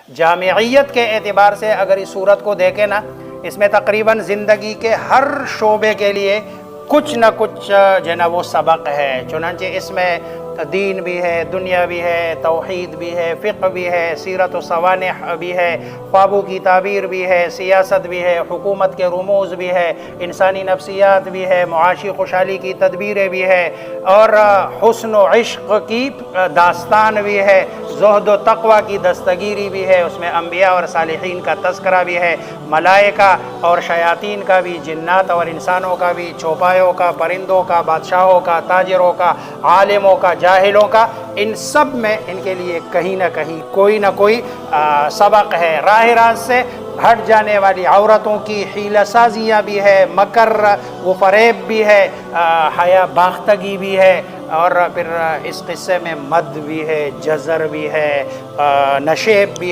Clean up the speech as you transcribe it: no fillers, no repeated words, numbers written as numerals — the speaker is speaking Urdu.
جامعیت کے اعتبار سے اگر اس صورت کو دیکھیں نا، اس میں تقریباً زندگی کے ہر شعبے کے لیے کچھ نہ کچھ جو ہے نا وہ سبق ہے۔ چنانچہ اس میں دین بھی ہے، دنیا بھی ہے، توحید بھی ہے، فقہ بھی ہے، سیرت و سوانح بھی ہے، خوابوں کی تعبیر بھی ہے، سیاست بھی ہے، حکومت کے رموز بھی ہے، انسانی نفسیات بھی ہے، معاشی خوشحالی کی تدبیریں بھی ہے، اور حسن و عشق کی داستان بھی ہے، زہد و تقوی کی دستگیری بھی ہے، اس میں انبیاء اور صالحین کا تذکرہ بھی ہے، ملائکہ اور شیاطین کا بھی، جنات اور انسانوں کا بھی، چوپایوں کا، پرندوں کا، بادشاہوں کا، تاجروں کا، عالموں کا، جاہلوں کا، ان سب میں ان کے لیے کہیں نہ کہیں کوئی نہ کوئی سبق ہے۔ راہ راست سے ہٹ جانے والی عورتوں کی حیلہ سازیاں بھی ہے، مکر و فریب بھی ہے، حیا باختگی بھی ہے، اور پھر اس قصے میں مد بھی ہے، جزر بھی ہے، نشیب بھی